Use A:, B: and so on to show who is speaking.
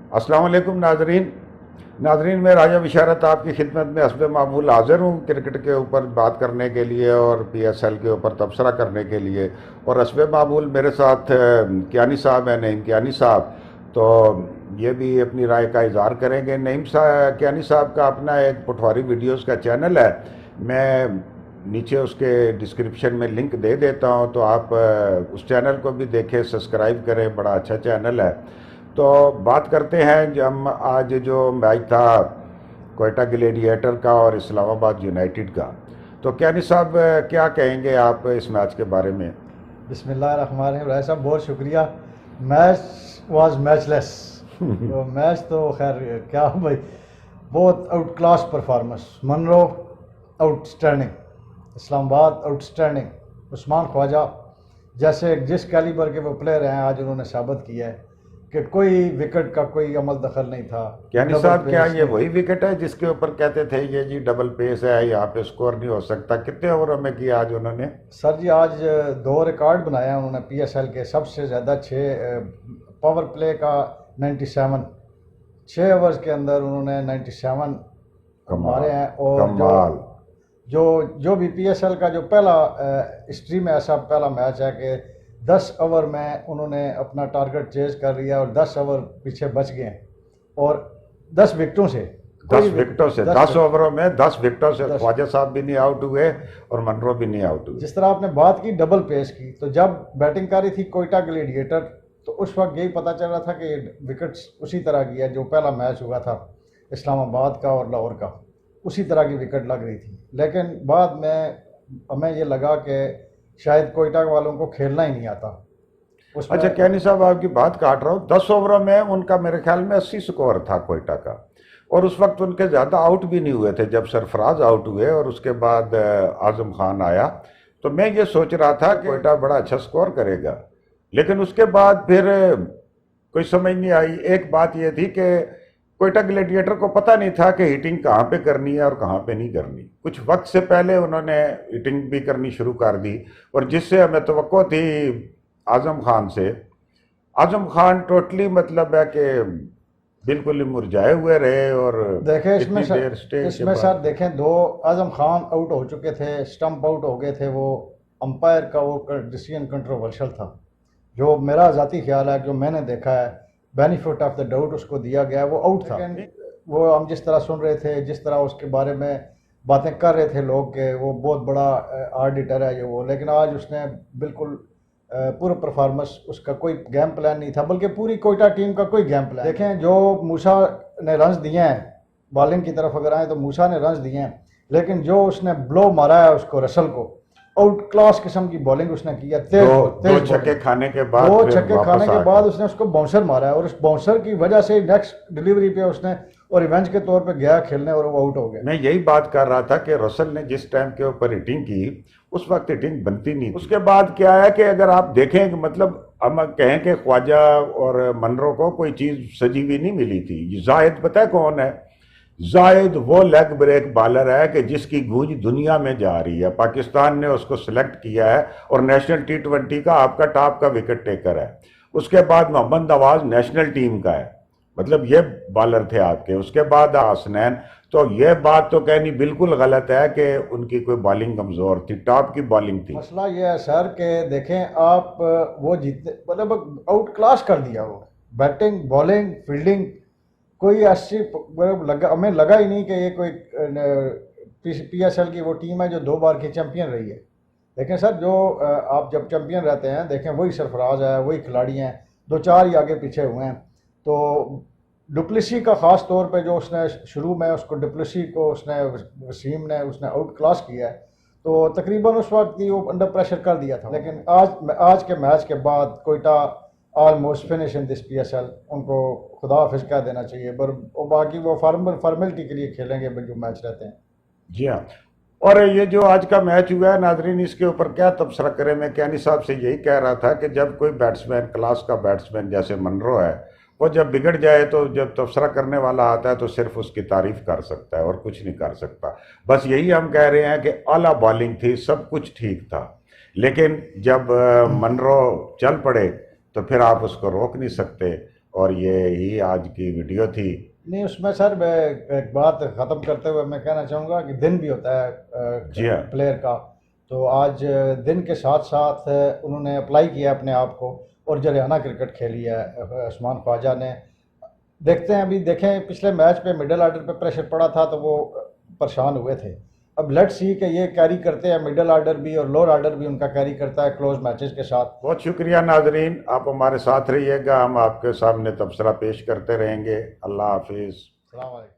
A: अस्सलाम वालेकुम नाजरीन मैं राजा बिशारत आपकी खिदमत में हस्ब मामूल हाज़िर हूँ क्रिकेट के ऊपर बात करने के लिए और पीएसएल के ऊपर तबसरा करने के लिए। और हस्ब मामूल मेरे साथ कियानी साहब हैं, नईम कियानी साहब। तो ये भी अपनी राय का इजहार करेंगे। नईम साहब कियानी साहब का अपना एक पटवारी वीडियोज़ का चैनल है, मैं नीचे उसके डिस्क्रिप्शन में लिंक दे देता हूँ, तो आप उस चैनल को भी देखें, सब्सक्राइब करें, बड़ा अच्छा चैनल है। तो बात करते हैं जो हम आज जो मैच था कोयटा ग्लेडिएटर का और इस्लामाबाद यूनाइटेड का, तो कियानी साहब क्या कहेंगे आप इस मैच के बारे में?
B: बिस्मिल्लाहिर्रहमानिर्रहीम। राय साहब बहुत शुक्रिया। Match was matchless. तो मैच तो खैर क्या भाई, बहुत out class performance. Munro outstanding, Islamabad outstanding. Usman Khawaja जैसे जिस कैलिबर के वो प्लेयर हैं, आज उन्होंने साबित किया है कि कोई विकेट का कोई अमल दखल नहीं था।
A: कियानी साहब क्या ये वही विकेट है जिसके ऊपर कहते थे ये जी डबल पेस है, यहाँ पे स्कोर नहीं हो सकता? कितने ओवरों में किया आज उन्होंने?
B: सर जी आज 2 रिकॉर्ड बनाया उन्होंने पीएसएल के। सबसे ज़्यादा 6 पावर प्ले का 97, 6 ओवर्स के अंदर उन्होंने 97 मारे हैं। और
A: कमाल।
B: जो जो भी पीएसएल का जो पहला हिस्ट्री में ऐसा पहला मैच है कि 10 ओवर में उन्होंने अपना टारगेट चेज कर लिया और 10 ओवर पीछे बच गए और 10 विकेटों से
A: 10 ओवरों में 10 विकेटों से ख्वाजा साहब भी नहीं आउट हुए और मनरो भी नहीं आउट हुए।
B: जिस तरह आपने बात की डबल पेस की, तो जब बैटिंग करी थी कोयटा ग्लेडिएटर, तो उस वक्त यही पता चल रहा था कि विकेट्स उसी तरह की है जो पहला मैच हुआ था इस्लामाबाद का और लाहौर का, उसी तरह की विकेट लग रही थी। लेकिन बाद में हमें ये लगा कि शायद कोयटा वालों को खेलना ही नहीं आता।
A: अच्छा कियानी साहब आपकी बात काट रहा हूँ, 10 ओवरों में उनका मेरे ख्याल में 80 स्कोर था कोयटा का, और उस वक्त उनके ज़्यादा आउट भी नहीं हुए थे जब सरफराज आउट हुए और उसके बाद आजम खान आया। तो मैं ये सोच रहा था कि कोयटा बड़ा अच्छा स्कोर करेगा, लेकिन उसके बाद फिर कोई समझ नहीं आई। एक बात ये थी कि कोयटा ग्लेडिएटर को पता नहीं था कि हिटिंग कहाँ पे करनी है और कहाँ पे नहीं करनी। कुछ वक्त से पहले उन्होंने हिटिंग भी करनी शुरू कर दी, और जिससे हमें तवक्को थी आजम खान से, आजम खान टोटली मतलब है कि बिल्कुल ही मुरझाए हुए रहे। और
B: देखें इसमें सर देखें, 2 आजम खान आउट हो चुके थे, स्टंप आउट हो गए थे। वो अंपायर का वो डिसीजन कंट्रोवर्शियल था, जो मेरा ज़ाती ख्याल है, जो मैंने देखा है, बेनिफिट ऑफ द डाउट उसको दिया गया, वो आउट था। वो हम जिस तरह सुन रहे थे, जिस तरह उसके बारे में बातें कर रहे थे लोग कि वो बहुत बड़ा ऑडिटर है ये वो, लेकिन आज उसने बिल्कुल पूरा परफॉर्मेंस, उसका कोई गेम प्लान नहीं था, बल्कि पूरी कोयटा टीम का कोई गेम प्लान। देखें जो मूसा ने रन्स दिए हैं, बॉलिंग की तरफ अगर आए तो मूसा ने रन्स दिए हैं, लेकिन जो उसने ब्लो मारा है उसको रसल को, आउट क्लास किस्म की बॉलिंग उसने किया।
A: दो छक्के खाने के बाद,
B: 2 छक्के खाने के बाद उसने उसको बाउंसर मारा है, और उस बाउंसर की वजह से नेक्स्ट डिलीवरी पे उसने और रिवेंज के तौर पे गया खेलने और वो आउट हो गया।
A: मैं यही बात कर रहा था कि रसल ने जिस टाइम के ऊपर हिटिंग की उस वक्त हिटिंग बनती नहीं। उसके बाद क्या है कि अगर आप देखें कि मतलब हम कहें कि ख्वाजा और मनरो को कोई चीज़ सजी हुई नहीं मिली थी। जाहिद पता है कौन है? जाहिद वो लेग ब्रेक बॉलर है कि जिसकी गूंज दुनिया में जा रही है। पाकिस्तान ने उसको सिलेक्ट किया है और नेशनल T20 का आपका टॉप का विकेट टेकर है। उसके बाद मोहम्मद नवाज नेशनल टीम का है, मतलब ये बॉलर थे आपके। उसके बाद हसनैन। तो ये बात तो कहनी बिल्कुल गलत है कि उनकी कोई बॉलिंग कमज़ोर थी, टॉप की बॉलिंग थी।
B: मसला ये है सर कि देखें आप, वो जीतने मतलब आउट क्लास कर दिया वो, बैटिंग बॉलिंग फील्डिंग, कोई ऐसी हमें लगा ही नहीं कि ये कोई पीएसएल की वो टीम है जो 2 बार की चैंपियन रही है। लेकिन सर जो आप जब चैंपियन रहते हैं, देखें वही सरफराज है, वही खिलाड़ी हैं, 2-4 ही आगे पीछे हुए हैं। तो डुप्लेसी का ख़ास तौर पे जो उसने शुरू में उसको डुप्लेसी को उसने वसीम ने उसने आउट क्लास किया है, तो तकरीबन उस वक्त ही वो अंडर प्रेशर कर दिया था। लेकिन आज के मैच के बाद Quetta almost finish in this PSL, उनको खुदा हाफिज कह देना चाहिए, पर बाकी वो फॉर्मेलिटी के लिए खेलेंगे जो मैच रहते हैं।
A: जी हाँ। और ये जो आज का मैच हुआ है नाजरीन, इसके ऊपर क्या तबसरा करें? मैं कियानी साहब से यही कह रहा था कि जब कोई बैट्समैन, क्लास का बैट्समैन जैसे मनरो है, वो जब बिगड़ जाए तो जब तबसरा करने वाला आता है तो सिर्फ उसकी तारीफ कर सकता है और कुछ नहीं कर सकता। बस यही हम कह रहे हैं कि आला बॉलिंग थी, सब कुछ ठीक था, लेकिन जब मनरो चल पड़े तो फिर आप उसको रोक नहीं सकते।
B: है।
A: और ये ही आज की वीडियो थी।
B: नहीं, उसमें सर मैं एक बात ख़त्म करते हुए मैं कहना चाहूँगा कि दिन भी होता है
A: जी हाँ।
B: प्लेयर का। तो आज दिन के साथ साथ उन्होंने अप्लाई किया अपने आप को और जरियाना क्रिकेट खेली है उस्मान ख्वाजा ने। देखते हैं, अभी देखें पिछले मैच पे मिडिल ऑर्डर पे प्रेशर पड़ा था तो वो परेशान हुए थे। अब लेट्स सी कि ये कैरी करते हैं, मिडिल ऑर्डर भी और लोअर ऑर्डर भी उनका कैरी करता है क्लोज मैचेस के साथ।
A: बहुत शुक्रिया नाजरीन, आप हमारे साथ रहिएगा, हम आपके सामने तबसरा पेश करते रहेंगे। अल्लाह हाफिज़।
B: अस्सलाम वालेकुम।